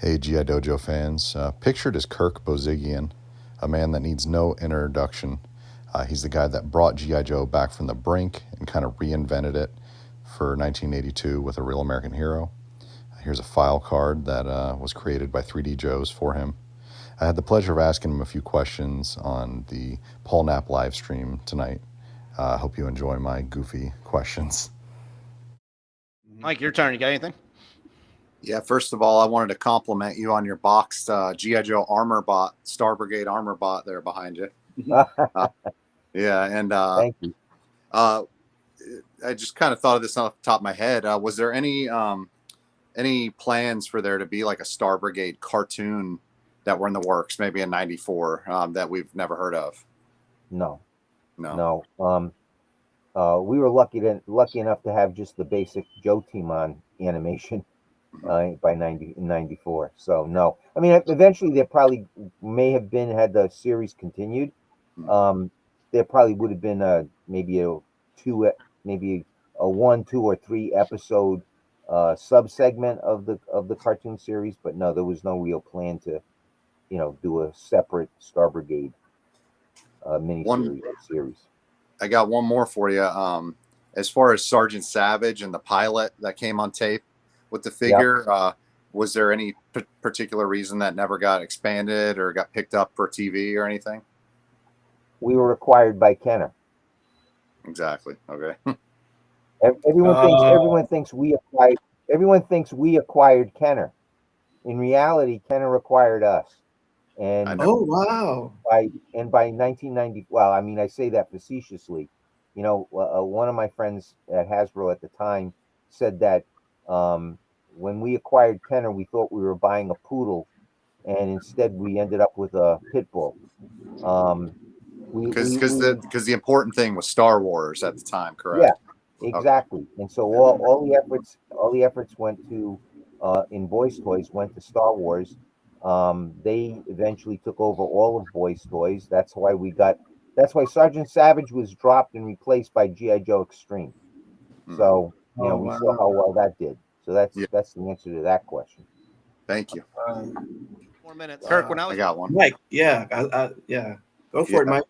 Hey, G.I. Dojo fans. Pictured as Kirk Bozigian, a man that needs no introduction. He's the guy that brought G.I. Joe back from the brink and kind of reinvented it for 1982 with a real American hero. Here's a file card that was created by 3D Joes for him. I had the pleasure of asking him a few questions on the Paul Knapp live stream tonight. I hope you enjoy my goofy questions. Mike, your turn. You got anything? Yeah, first of all, I wanted to compliment you on your boxed G.I. Joe armor bot, Star Brigade armor bot there behind you. Yeah, and Thank you. I just kind of thought of this off the top of my head. Was there any plans for there to be like a Star Brigade cartoon that were in the works, maybe in '94, that we've never heard of? No. We were lucky enough to have just the basic Joe team on animation by '94. So no, I mean eventually there probably may have been had the series continued. There probably would have been maybe a 1, 2, or 3 episode sub segment of the cartoon series, but no, there was no real plan to do a separate Star Brigade mini series. I got one more for you. As far as Sergeant Savage and the pilot that came on tape with the figure, yep. Was there any particular reason that never got expanded or got picked up for TV or anything? We were acquired by Kenner. Exactly. Okay. Everyone thinks we acquired. Everyone thinks we acquired Kenner. In reality, Kenner acquired us. And wow! By 1990, well, I mean, I say that facetiously. One of my friends at Hasbro at the time said that when we acquired Kenner, we thought we were buying a poodle, and instead we ended up with a pit bull. Because the important thing was Star Wars at the time, correct? Yeah, exactly. Okay. And so all the efforts went to in Boys Toys went to Star Wars. They eventually took over all of Boys Toys. That's why Sergeant Savage was dropped and replaced by G.I. Joe Extreme. So we saw how well that did. So that's the answer to that question. Thank you. 4 minutes. Kirk, when I got one. Mike, yeah. Go for it, Mike.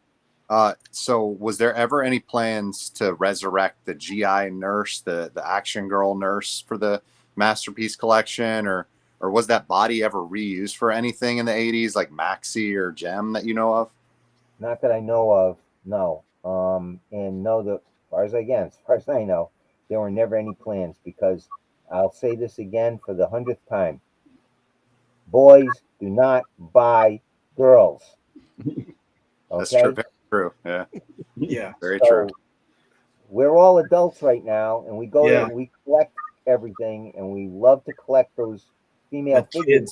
So was there ever any plans to resurrect the GI nurse, the action girl nurse for the Masterpiece collection, or was that body ever reused for anything in the 80s, like Maxie or Gem that you know of? Not that I know of, no. And no, as far as I know, there were never any plans, because I'll say this again for the 100th time. Boys do not buy girls. Okay? That's true. Very true. Yeah. Yeah. Very true. We're all adults right now, and we go there and we collect everything, and we love to collect those female figures.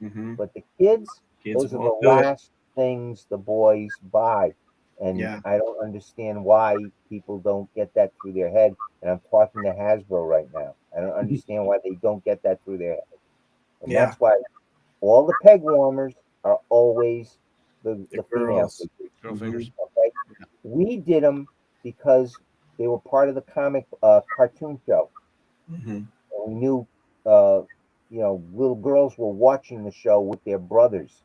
Mm-hmm. But the kids those are the last things the boys buy. And I don't understand why people don't get that through their head. And I'm talking to Hasbro right now. I don't understand why they don't get that through their head. And that's why all the peg warmers are always the female girl figures. Okay? We did them because they were part of the comic cartoon show. Mm-hmm. And we knew, little girls were watching the show with their brothers.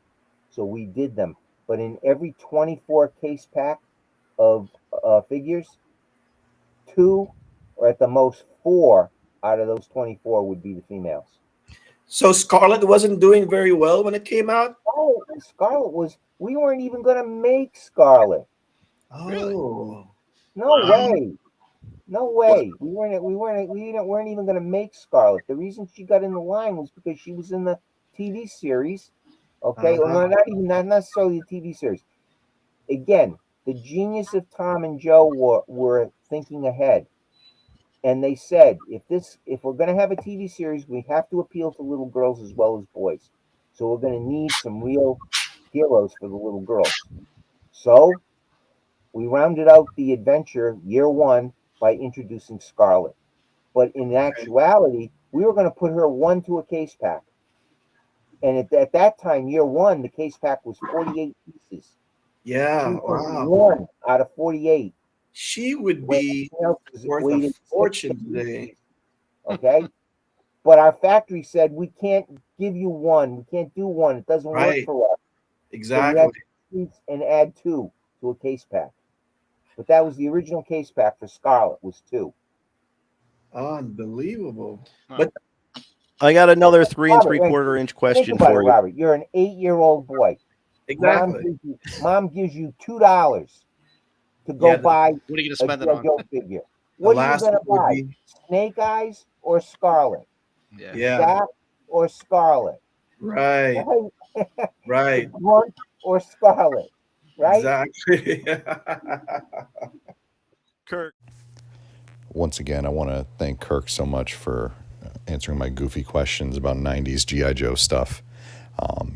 So we did them. But in every 24 case pack of figures, 2 or at the most 4 out of those 24 would be the females. So Scarlet wasn't doing very well when it came out? Scarlet was, we weren't even going to make Scarlet. Oh. Really? No way. No way. We weren't even going to make Scarlet. The reason she got in the line was because she was in the TV series. Okay, well, not necessarily the TV series. Again, the genius of Tom and Joe were thinking ahead, and they said, if we're going to have a TV series, we have to appeal to little girls as well as boys. So we're going to need some real heroes for the little girls. So we rounded out the adventure year 1 by introducing Scarlet. But in actuality, we were going to put her 1 to a case pack. And at that time, year 1, the case pack was 48 pieces. Yeah, wow. 1 out of 48. She would be worth a fortune today. Okay? but our factory said we can't give you one. We can't do one. It doesn't Right. work for us. Exactly. And add 2 to a case pack. But that was the original case pack for Scarlet was 2. Unbelievable. Huh. But I got another 3 Robert, wait, 3/4 inch Think question about for it, you. Robert. You're an 8-year-old boy. exactly. Mom gives you $2 to go Yeah, buy What are you a gonna spend it on? JoJo figure. The What are you last gonna one would buy? be Snake Eyes or Scarlet? yeah. Doc or Scarlet? Right. Right. Grunt or Scarlet? Right? Exactly. Kirk. Once again, I want to thank Kirk so much for answering my goofy questions about 90s G.I. Joe stuff.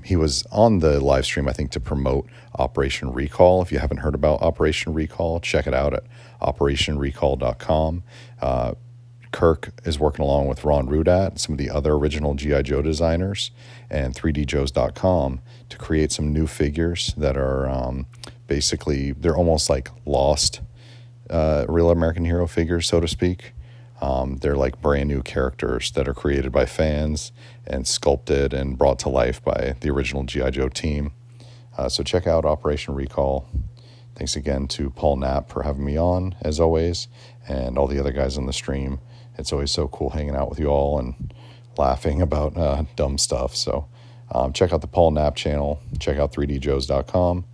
He was on the live stream, I think, to promote Operation Recall. If you haven't heard about Operation Recall, check it out at operationrecall.com. Kirk is working along with Ron Rudat and some of the other original G.I. Joe designers and 3djoes.com to create some new figures that are basically, they're almost like lost real American hero figures, so to speak. They're like brand new characters that are created by fans and sculpted and brought to life by the original G.I. Joe team. So check out Operation Recall. Thanks again to Paul Knapp for having me on, as always, and all the other guys on the stream. It's always so cool hanging out with you all and laughing about dumb stuff. So check out the Paul Knapp channel. Check out 3djoes.com.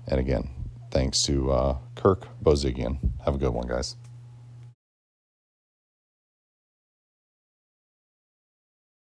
And again, thanks to Kirk Bozigian. Have a good one, guys.